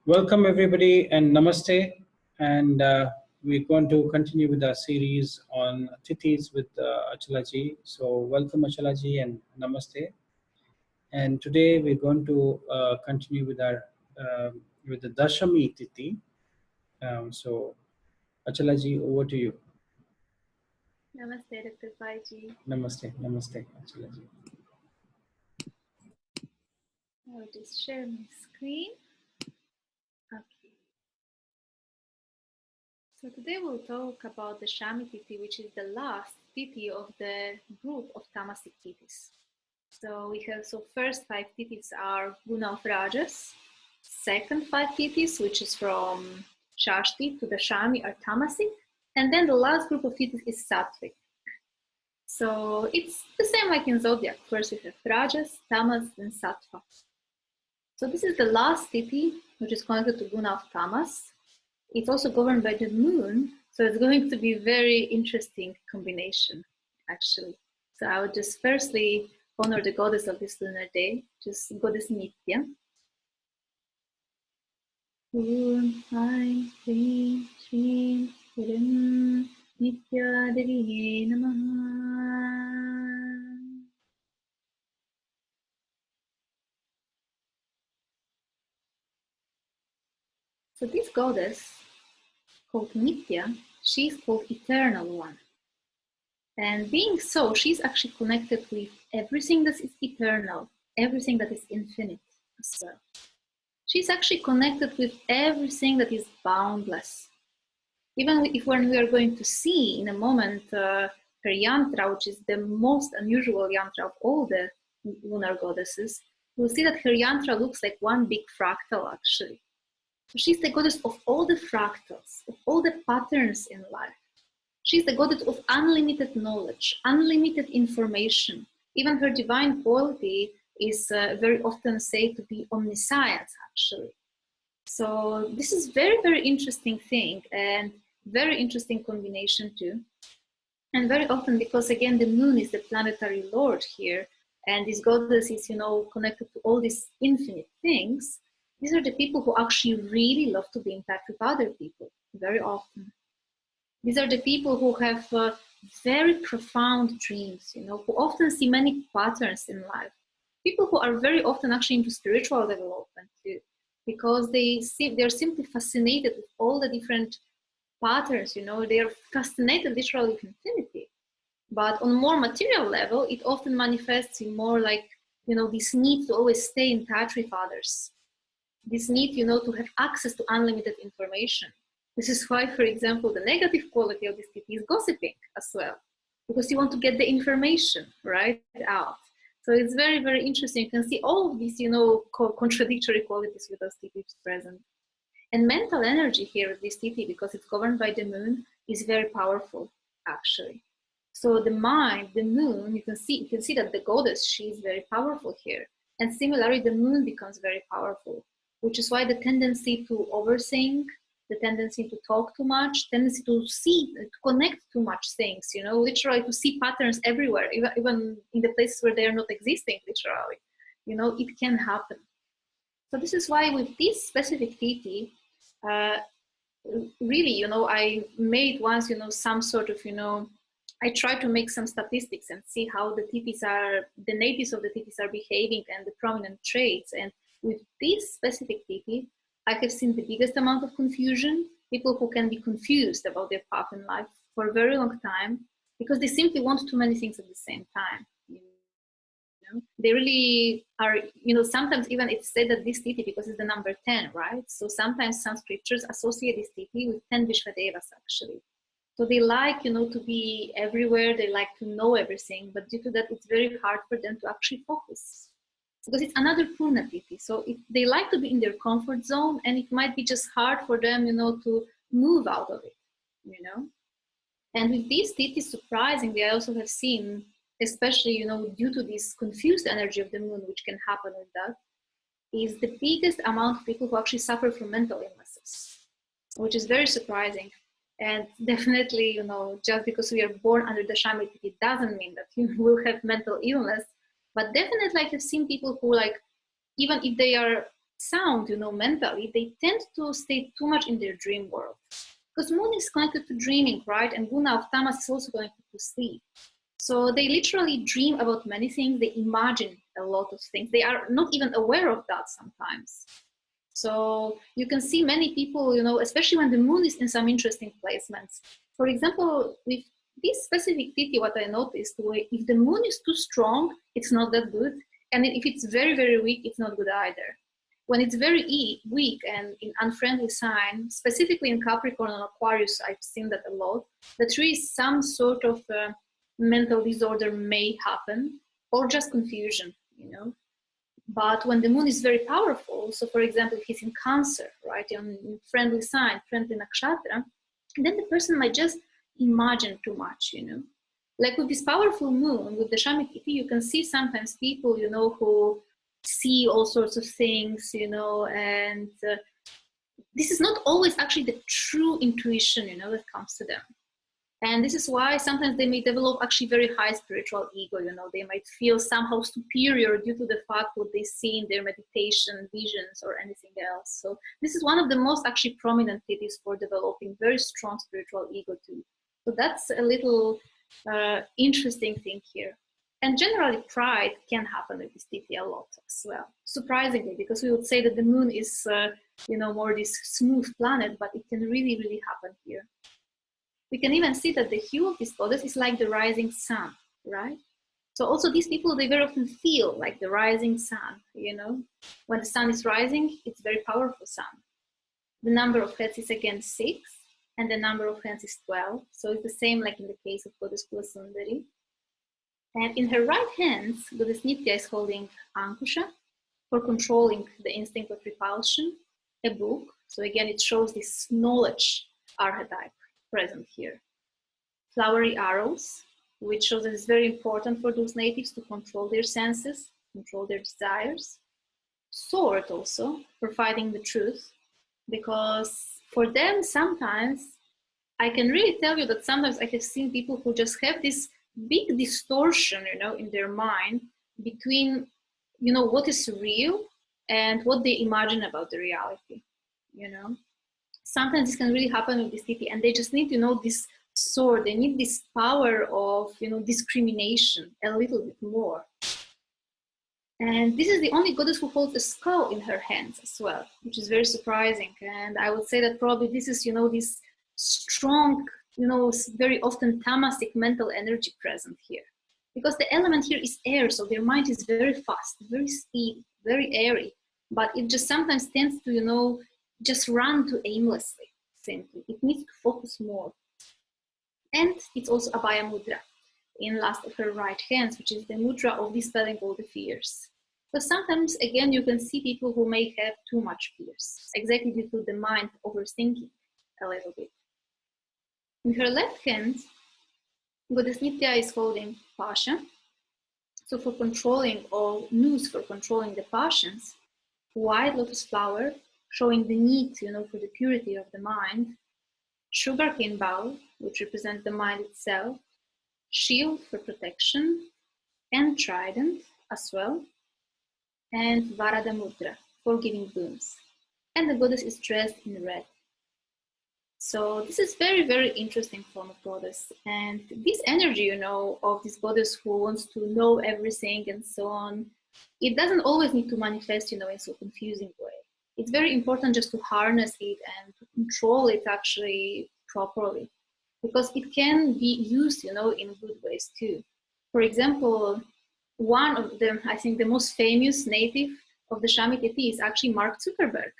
Welcome everybody and namaste. And we're going to continue with our series on Tithis with Astrology. So welcome Astrology and namaste. And today we're going to continue with our with the Dasami Tithi. So Astrology, over to you. Namaste, Dr. Baiji. Namaste, namaste, Astrology. I'll just share my screen. Okay. So today we'll talk about the Shami Tithi, which is the last Tithi of the group of Tamasic Tithis. So we have, first 5 Tithis are Guna of Rajas. Second 5 Tithis, which is from Shashti to the Shami, are Tamasic. And then the last group of Tithis is Sattvic. So it's the same like in Zodiac. First we have Rajas, Tamas, and Sattva. So this is the last Tithi, which is connected to Guna of Tamas. It's also governed by the moon, so it's going to be a very interesting combination, actually. So I would just firstly honor the goddess of this lunar day, just goddess Nitya. Om Aim Shrim Shrim Hirim Nitya Devi Namaha. So this goddess, called Nitya, she's called Eternal One. And being so, she's actually connected with everything that is eternal, everything that is infinite as well. She's actually connected with everything that is boundless. Even if when we are going to see in a moment her yantra, which is the most unusual yantra of all the lunar goddesses, we'll see that her yantra looks like one big fractal actually. She's the goddess of all the fractals, of all the patterns in life. She's the goddess of unlimited knowledge, unlimited information. Even her divine quality is very often said to be omniscience, actually. So this is very, very interesting thing and very interesting combination too. And very often, because again, the moon is the planetary lord here, and this goddess is, connected to all these infinite things. These are the people who actually really love to be in touch with other people, very often. These are the people who have very profound dreams, who often see many patterns in life. People who are very often actually into spiritual development too, because they're simply fascinated with all the different patterns, they are fascinated literally with infinity. But on a more material level, it often manifests in more like, this need to always stay in touch with others. This need, to have access to unlimited information. This is why, for example, the negative quality of this Tithi is gossiping as well, because you want to get the information right out. So it's very, very interesting. You can see all of these, contradictory qualities with those Tithis present. And mental energy here of this Tithi, because it's governed by the moon, is very powerful, actually. So the mind, the moon, you can see that the goddess, she is very powerful here. And similarly, the moon becomes very powerful, which is why the tendency to overthink, the tendency to talk too much, tendency to connect too much things, literally to see patterns everywhere, even in the places where they are not existing, literally, it can happen. So this is why with this specific Tithi, really, I made once, some sort of, I tried to make some statistics and see how the natives of the Tithis are behaving and the prominent traits. And with this specific Tithi, I have seen the biggest amount of confusion, people who can be confused about their path in life for a very long time, because they simply want too many things at the same time. They really are, sometimes even it's said that this Tithi, because it's the number 10, right? So sometimes some scriptures associate this Tithi with 10 Vishwadevas, actually. So they like, to be everywhere, they like to know everything, but due to that, it's very hard for them to actually focus. Because it's another Purna Tithi. So they like to be in their comfort zone, and it might be just hard for them, to move out of it, And with these Tithi, surprisingly, I also have seen, especially, due to this confused energy of the moon, which can happen with that, is the biggest amount of people who actually suffer from mental illnesses, which is very surprising. And definitely, just because we are born under the Shami Tithi doesn't mean that you will have mental illness. But definitely, I have seen people who, even if they are sound, mentally, they tend to stay too much in their dream world. Because moon is connected to dreaming, right? And guna of tamas is also connected to sleep. So they literally dream about many things. They imagine a lot of things. They are not even aware of that sometimes. So you can see many people, especially when the moon is in some interesting placements. For example, with this specific Tithi, what I noticed, if the moon is too strong, it's not that good. And if it's very, very weak, it's not good either. When it's very weak and in unfriendly sign, specifically in Capricorn and Aquarius, I've seen that a lot, that there is some sort of mental disorder may happen, or just confusion, But when the moon is very powerful, so for example, if he's in Cancer, right, in friendly sign, friendly nakshatra, then the person might just imagine too much, Like with this powerful moon, with the Shami Tithi, you can see sometimes people, who see all sorts of things, and this is not always actually the true intuition, that comes to them. And this is why sometimes they may develop actually very high spiritual ego, they might feel somehow superior due to the fact what they see in their meditation, visions, or anything else. So this is one of the most actually prominent Tithis for developing very strong spiritual ego too. So that's a little interesting thing here. And generally pride can happen with this Tithi a lot as well, surprisingly, because we would say that the moon is, more this smooth planet, but it can really, really happen here. We can even see that the hue of this goddess is like the rising sun, right? So also these people, they very often feel like the rising sun, When the sun is rising, it's very powerful sun. The number of heads is again 6, and the number of hands is 12. So it's the same like in the case of Goddess Kulasundari. And in her right hand, Goddess Nitya is holding Ankusha for controlling the instinct of repulsion, a book. So again, it shows this knowledge archetype present here. Flowery arrows, which shows that it's very important for those natives to control their senses, control their desires. Sword also, for fighting the truth, because for them sometimes, I can really tell you that sometimes I have seen people who just have this big distortion, in their mind between, what is real and what they imagine about the reality, Sometimes this can really happen with this Tithi, and they just need to know this sword. They need this power of, discrimination a little bit more. And this is the only goddess who holds a skull in her hands as well, which is very surprising. And I would say that probably this is, this strong, very often tamasic mental energy present here. Because the element here is air, so their mind is very fast, very speedy, very airy. But it just sometimes tends to, just run too aimlessly, simply. It needs to focus more. And it's also Abhaya Mudra in last of her right hands, which is the mudra of dispelling all the fears. But sometimes, again, you can see people who may have too much fears, exactly due to the mind overthinking a little bit. In her left hand, Goddess Nitya is holding Pasha. So for controlling all news, for controlling the passions, white lotus flower, showing the need, for the purity of the mind, sugarcane bowl, which represents the mind itself, shield for protection, and trident as well, and Varada Mudra for giving boons. And the goddess is dressed in red. So this is very, very interesting form of goddess. And this energy, of this goddess who wants to know everything and so on, it doesn't always need to manifest, in so confusing way. It's very important just to harness it and to control it actually properly, because it can be used, in good ways too. For example, one of them, I think the most famous native of the Shami Tithi is actually Mark Zuckerberg,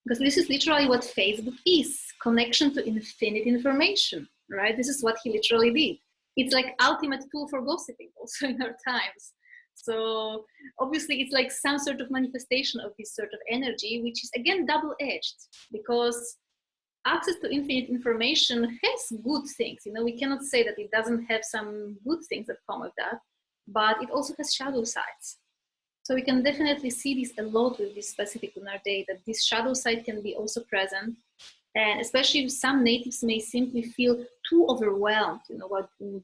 because this is literally what Facebook is, connection to infinite information, right? This is what he literally did. It's like ultimate tool for gossiping also in our times. So obviously it's like some sort of manifestation of this sort of energy, which is again double-edged, because access to infinite information has good things. We cannot say that it doesn't have some good things that come with that, but it also has shadow sides. So we can definitely see this a lot with this specific lunar day, that this shadow side can be also present. And especially if some natives may simply feel too overwhelmed,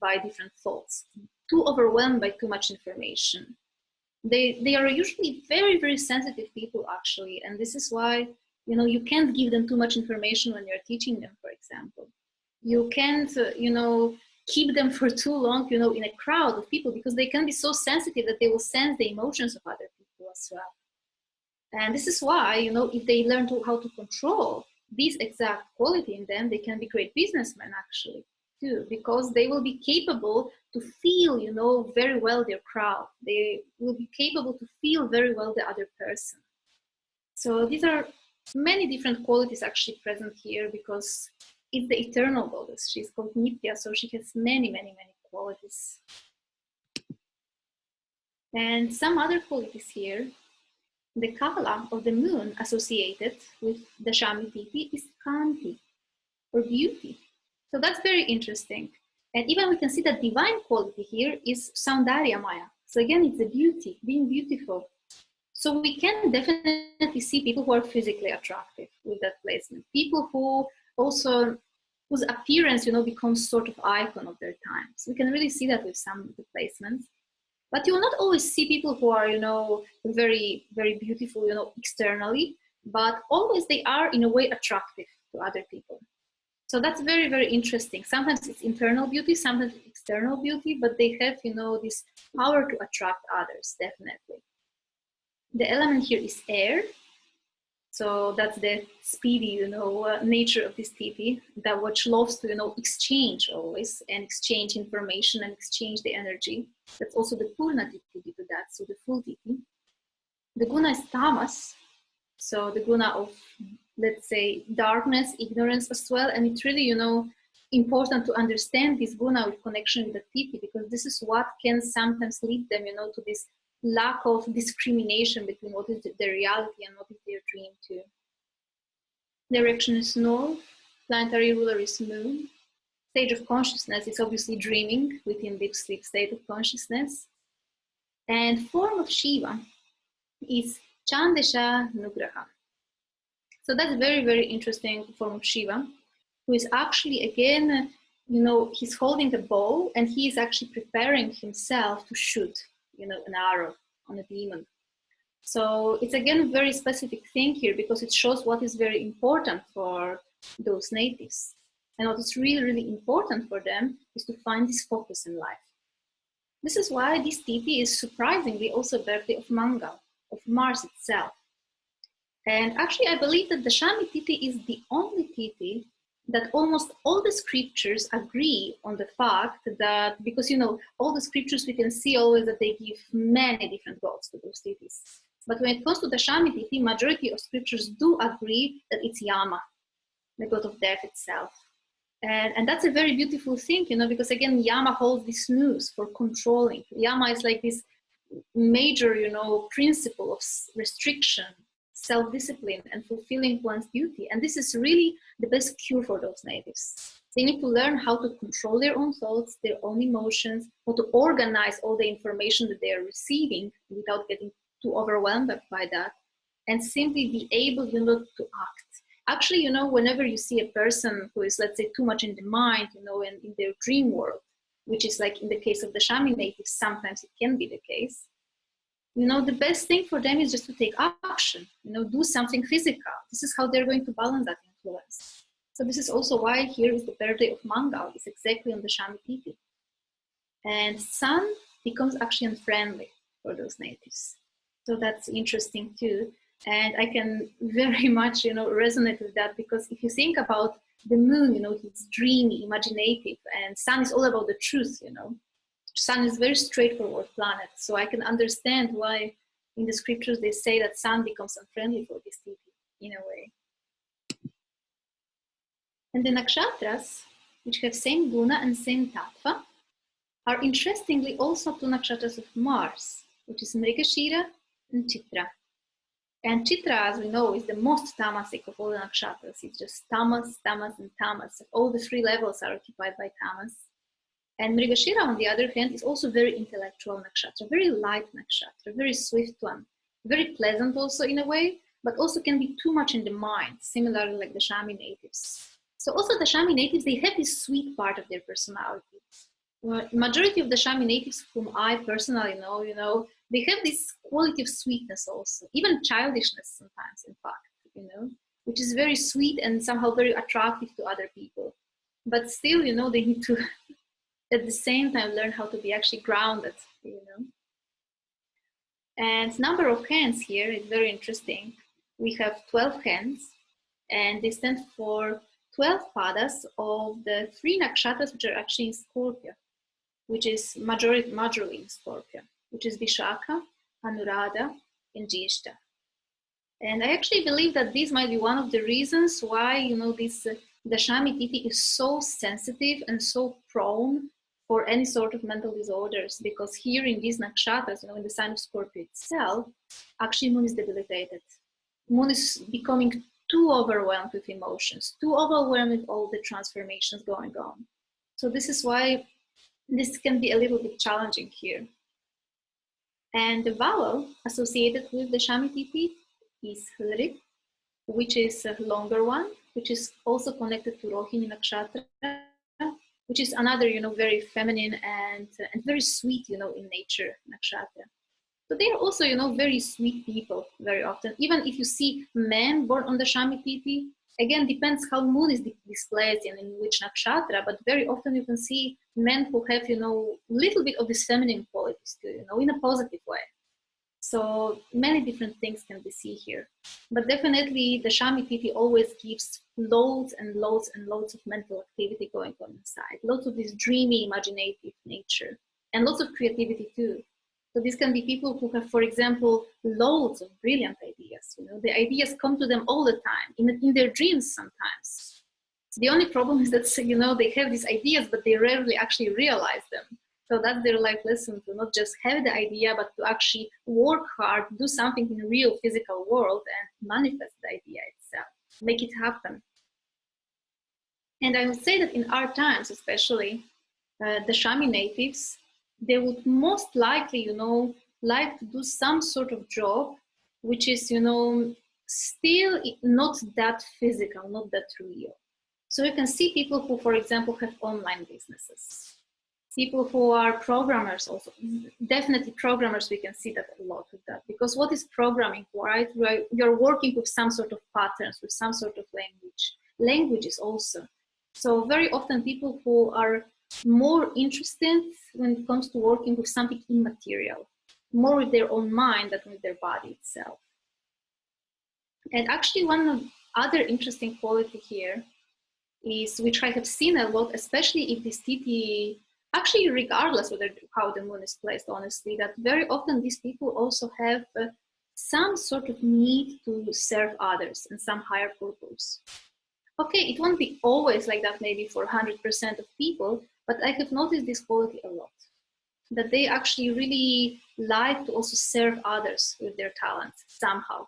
by different thoughts, too overwhelmed by too much information. They are usually very, very sensitive people, actually. And this is why, you know, you can't give them too much information when you're teaching them, for example. You can't, you know, keep them for too long, you know, in a crowd of people, because they can be so sensitive that they will sense the emotions of other people as well. And this is why, you know, if they learn how to control this exact quality in them, they can be great businessmen, actually, too, because they will be capable to feel, you know, very well their crowd. They will be capable to feel very well the other person. So these are many different qualities actually present here, because it's the eternal goddess. She's called Nitya, so she has many, many, many qualities. And some other qualities here. The color of the moon associated with Dasami Tithi is Kanti, or beauty. So that's very interesting. And even we can see that divine quality here is Saundarya Maya. So again, it's the beauty, being beautiful. So we can definitely see people who are physically attractive with that placement. People who also, whose appearance, you know, becomes sort of icon of their time. So we can really see that with some of the placements. But you will not always see people who are, you know, very, very beautiful, you know, externally, but always they are in a way attractive to other people. So that's very, very interesting. Sometimes it's internal beauty, sometimes it's external beauty, but they have, you know, this power to attract others, definitely. The element here is air. So that's the speedy, you know, nature of this Tithi, that which loves to, you know, exchange always, and exchange information and exchange the energy. That's also the Purna Tithi due to that, so the full Tithi. The guna is tamas, so the guna of, let's say, darkness, ignorance as well. And it's really, you know, important to understand this guna with connection with the Tithi, because this is what can sometimes lead them, you know, to this lack of discrimination between what is the reality and what is their dream too. Direction is north, planetary ruler is moon. Stage of consciousness is obviously dreaming within deep sleep state of consciousness. And form of Shiva is Chandesha Nugraha. So that's a very, very interesting form of Shiva, who is actually, again, you know, he's holding a bow and he is actually preparing himself to shoot, you know, an arrow on a demon. So it's again a very specific thing here, because it shows what is very important for those natives. And what is really, really important for them is to find this focus in life. This is why this Tithi is surprisingly also birthday of Mangal, of Mars itself. And actually, I believe that the Dasami Tithi is the only Tithi that almost all the scriptures agree on the fact that, because, you know, all the scriptures we can see always that they give many different gods to those Tithis. But when it comes to the Dasami Tithi, majority of scriptures do agree that it's Yama, the god of death itself. And that's a very beautiful thing, you know, because again, Yama holds this noose for controlling. Yama is like this major, you know, principle of restriction, self-discipline, and fulfilling one's duty. And this is really the best cure for those natives. They need to learn how to control their own thoughts, their own emotions, how to organize all the information that they are receiving without getting too overwhelmed by that, and simply be able, you know, to act. Actually, you know, whenever you see a person who is, let's say, too much in the mind, you know, and in their dream world, which is like in the case of the Dasami natives, sometimes it can be the case, you know, the best thing for them is just to take action, you know, do something physical. This is how they're going to balance that influence. So this is also why here is the birthday of Mangal, is exactly on the Dasami Tithi. And sun becomes actually unfriendly for those natives. So that's interesting too. And I can very much, you know, resonate with that, because if you think about the moon, you know, it's dreamy, imaginative, and sun is all about the truth, you know. Sun is a very straightforward planet. So I can understand why in the scriptures they say that sun becomes unfriendly for this Tithi in a way. And the nakshatras, which have same guna and same tattva, are interestingly also two nakshatras of Mars, which is Mrigashira and Chitra. And Chitra, as we know, is the most tamasic of all the nakshatras. It's just tamas, tamas, and tamas. All the three levels are occupied by tamas. And Mrigashira, on the other hand, is also very intellectual nakshatra, very light nakshatra, very swift one, very pleasant also in a way, but also can be too much in the mind, similarly like the Dasami natives. So also the Dasami natives, they have this sweet part of their personality. Majority of the Dasami natives whom I personally know, you know, they have this quality of sweetness also, even childishness sometimes, in fact, you know, which is very sweet and somehow very attractive to other people. But still, you know, they need to, at the same time, learn how to be actually grounded, you know. And number of hands here is very interesting. We have 12 hands, and they stand for 12 padas of the 3 nakshatras which are actually in Scorpio, which is majorly in Scorpio, which is Vishakha, Anuradha, and Jyeshta. And I actually believe that this might be one of the reasons why, you know, this Dasami Tithi is so sensitive and so prone for any sort of mental disorders, because here in these nakshatras, you know, in the sign of Scorpio itself, actually Moon is debilitated. Moon is becoming too overwhelmed with emotions, too overwhelmed with all the transformations going on. So this is why this can be a little bit challenging here. And the vowel associated with the Shami Tithi is Hri, which is a longer one, which is also connected to Rohini Nakshatra, which is another, you know, very feminine and very sweet, you know, in nature nakshatra. So they are also, you know, very sweet people very often. Even if you see men born on the Shami Tithi, again, depends how Moon is displayed in which nakshatra, but very often you can see men who have, you know, little bit of these feminine qualities too, you know, in a positive way. So many different things can be seen here. But definitely the Shami Tithi always gives loads and loads and loads of mental activity going on inside, lots of this dreamy, imaginative nature, and lots of creativity too. So these can be people who have, for example, loads of brilliant ideas. You know, the ideas come to them all the time, in their dreams sometimes. The only problem is that, you know, they have these ideas, but they rarely actually realize them. So that's their life lesson, to not just have the idea, but to actually work hard, do something in the real physical world and manifest the idea itself, make it happen. And I would say that in our times, especially, the Shami natives, they would most likely, you know, like to do some sort of job, which is, you know, still not that physical, not that real. So you can see people who, for example, have online businesses. People who are programmers also, definitely programmers, we can see that a lot with that. Because what is programming, right? You're working with some sort of patterns, with some sort of languages also. So very often people who are more interested when it comes to working with something immaterial, more with their own mind than with their body itself. And actually one other interesting quality here is, which I have seen a lot, especially if this Tithi, actually regardless of how the Moon is placed, honestly, that very often these people also have some sort of need to serve others in some higher purpose. Okay, it won't be always like that, maybe for 100% of people, but I have noticed this quality a lot, that they actually really like to also serve others with their talents somehow.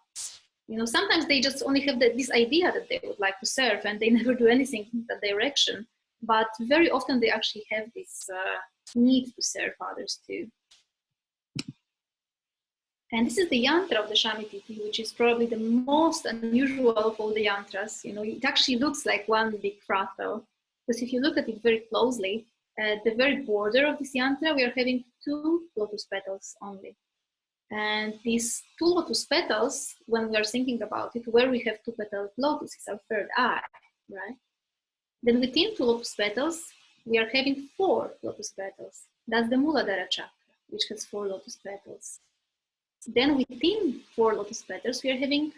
You know, sometimes they just only have this idea that they would like to serve and they never do anything in that direction. But very often they actually have this need to serve others too. And this is the yantra of the Shami Tithi, which is probably the most unusual of all the yantras. You know, it actually looks like one big fractal, because if you look at it very closely, at the very border of this yantra, we are having 2 lotus petals only. And these 2 lotus petals, when we are thinking about it, where we have 2 petaled lotus is our third eye, right? Then within 2 lotus petals, we are having 4 lotus petals. That's the Muladhara chakra, which has 4 lotus petals. Then within 4 lotus petals, we are having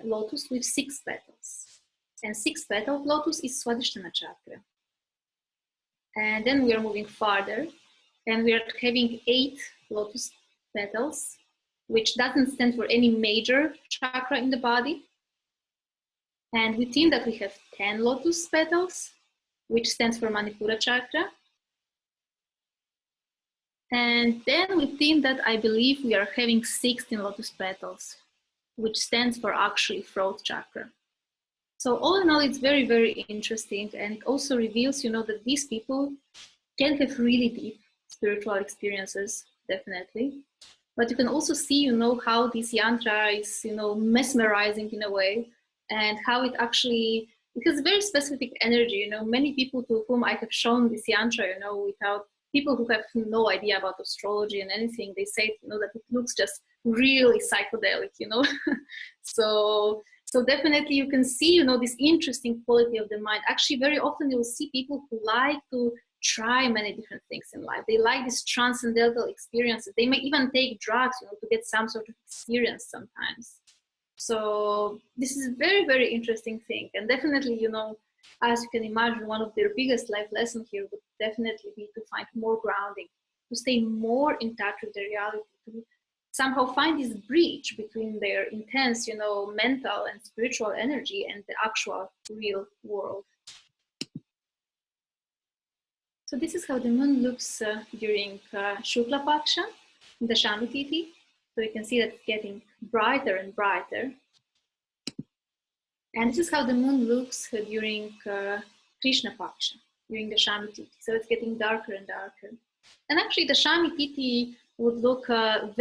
lotus with 6 petals. And 6-petaled lotus is Swadhisthana chakra. And then we are moving farther, and we are having 8 lotus petals, which doesn't stand for any major chakra in the body. And within that, we have 10 lotus petals, which stands for Manipura chakra. And then within that, I believe we are having 16 lotus petals, which stands for actually throat chakra. So all in all, it's very, very interesting. And it also reveals, you know, that these people can have really deep spiritual experiences, definitely. But you can also see, you know, how this yantra is, you know, mesmerizing in a way, and how it actually, it has very specific energy. You know, many people to whom I have shown this yantra, you know, without people who have no idea about astrology and anything, they say, that it looks just really psychedelic, So definitely you can see, this interesting quality of the mind. Actually, very often you'll see people who like to try many different things in life. They like these transcendental experiences. They may even take drugs, to get some sort of experience sometimes. So this is a very, very interesting thing. And definitely, as you can imagine, one of their biggest life lessons here would definitely be to find more grounding, to stay more in touch with the reality, to somehow find this bridge between their intense, mental and spiritual energy and the actual real world. So this is how the moon looks during Shukla Paksha, Dasami Tithi. So you can see that it's getting brighter and brighter. And this is how the moon looks during Krishna Paksha, during the Shami Tithi. So it's getting darker and darker. And actually the Shami Tithi would look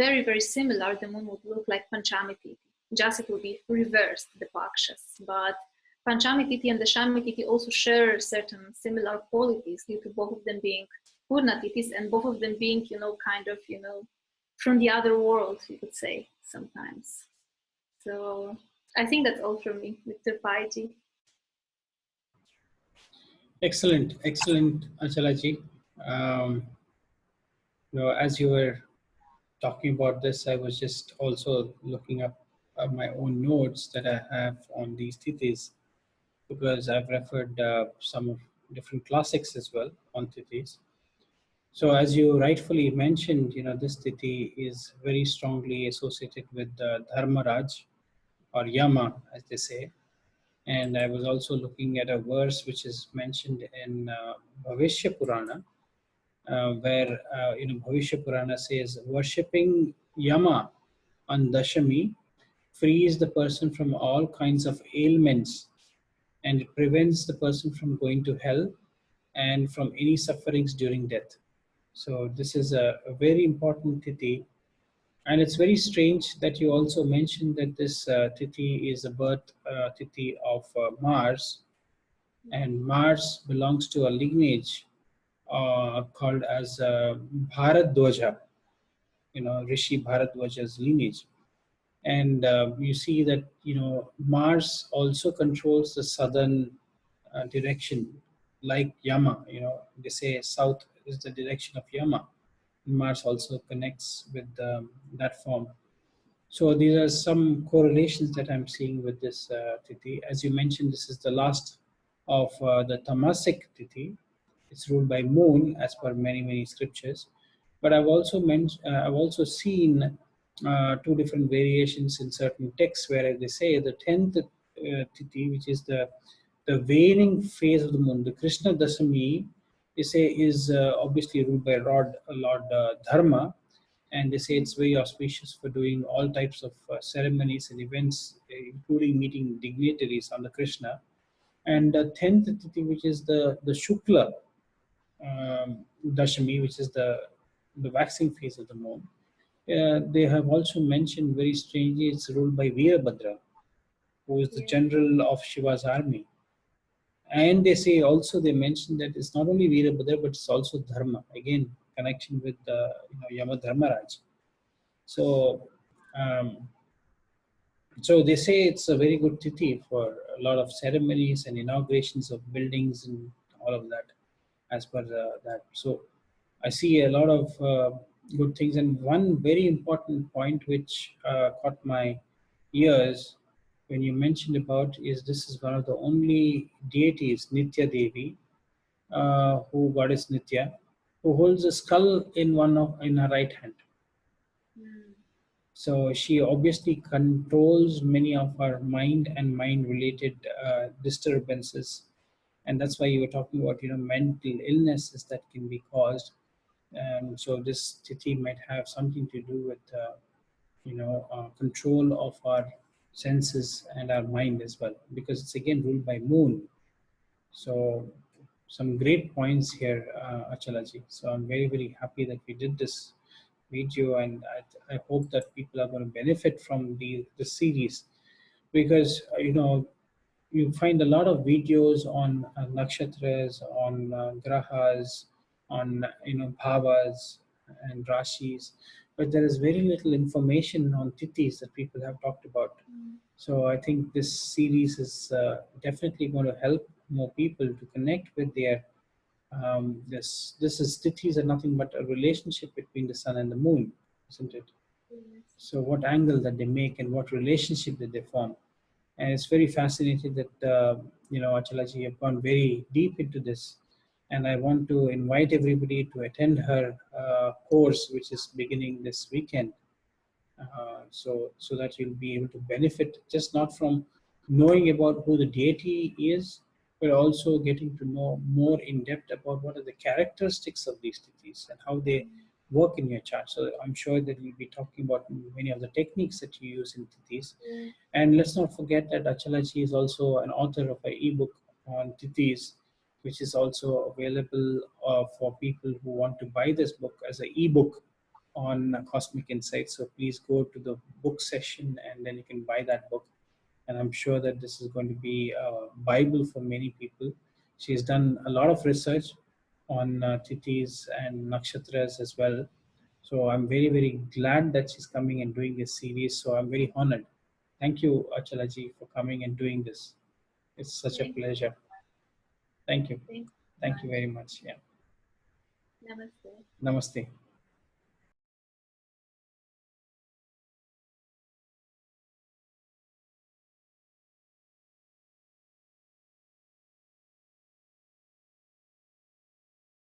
very, very similar. The moon would look like Panchami Tithi. Just it will be reversed, the Pakshas. But Panchami Tithi and the Shami Tithi also share certain similar qualities due to both of them being Purna Tithis and both of them being, from the other world, you could say sometimes. So I think that's all from me, Mr. Paiji. Excellent, Achalaji. As you were talking about this, I was just also looking up my own notes that I have on these Tithis, because I've referred some of different classics as well on Tithis. So as you rightfully mentioned, this Tithi is very strongly associated with Dharmaraj or Yama, as they say. And I was also looking at a verse which is mentioned in Bhavishya Purana, where Bhavishya Purana says, worshipping Yama on Dashami frees the person from all kinds of ailments, and it prevents the person from going to hell and from any sufferings during death. So this is a very important Tithi. And it's very strange that you also mentioned that this Tithi is a birth Tithi of Mars, and Mars belongs to a lineage called as Bharadwaja, Rishi Bharadwaja's lineage. And you see that, Mars also controls the southern direction, like Yama, they say south is the direction of Yama. Mars also connects with that form. So these are some correlations that I'm seeing with this Tithi. As you mentioned, this is the last of the Tamasic Tithi. It's ruled by moon as per many scriptures. But I've also seen two different variations in certain texts where they say the 10th Tithi, which is the waning phase of the moon, the Krishna Dasami, they say is obviously ruled by Lord Dharma, and they say it's very auspicious for doing all types of ceremonies and events, including meeting dignitaries on the Krishna. And the 10th Tithi, which is the Shukla Dashami, which is the waxing phase of the moon, they have also mentioned very strangely it's ruled by Veerabhadra, who is the general of Shiva's army. And they say also, they mention that it's not only Veerabhadra, but it's also Dharma. Again, connection with Yama Dharmaraj. So, so they say it's a very good Tithi for a lot of ceremonies and inaugurations of buildings and all of that, as per that. So I see a lot of good things. And one very important point which caught my ears when you mentioned about is this is one of the only deities, Nitya Devi, who goddess Nitya, who holds a skull in her right hand. So she obviously controls many of our mind and mind-related disturbances, and that's why you were talking about mental illnesses that can be caused. And so this Tithi might have something to do with control of our senses and our mind as well, because it's again ruled by moon. So some great points here, Achalaji. So I'm very happy that we did this video, and I hope that people are going to benefit from the series, because you find a lot of videos on nakshatras, on grahas, on bhavas and rashis, but there is very little information on tithis that people have talked about. So I think this series is definitely going to help more people to connect with their this is tithis are nothing but a relationship between the sun and the moon, isn't it? Yes. So what angle that they make and what relationship that they form. And it's very fascinating that Achalaji have gone very deep into this, and I want to invite everybody to attend her course, which is beginning this weekend. So that you'll be able to benefit just not from knowing about who the deity is, but also getting to know more in depth about what are the characteristics of these deities and how they work in your chart. So I'm sure that we'll be talking about many of the techniques that you use in Tithis. And let's not forget that Achalaji is also an author of an ebook on Tithis, which is also available for people who want to buy this book as an ebook on Cosmic Insight. So please go to the book section and then you can buy that book. And I'm sure that this is going to be a Bible for many people. She's done a lot of research on Tithis and Nakshatras as well. So I'm very, very glad that she's coming and doing this series. So I'm very honored. Thank you, Achalaji, for coming and doing this. It's such a Thank you. pleasure. Thank you. Thank you. Thank you very much. Yeah. Namaste. Namaste.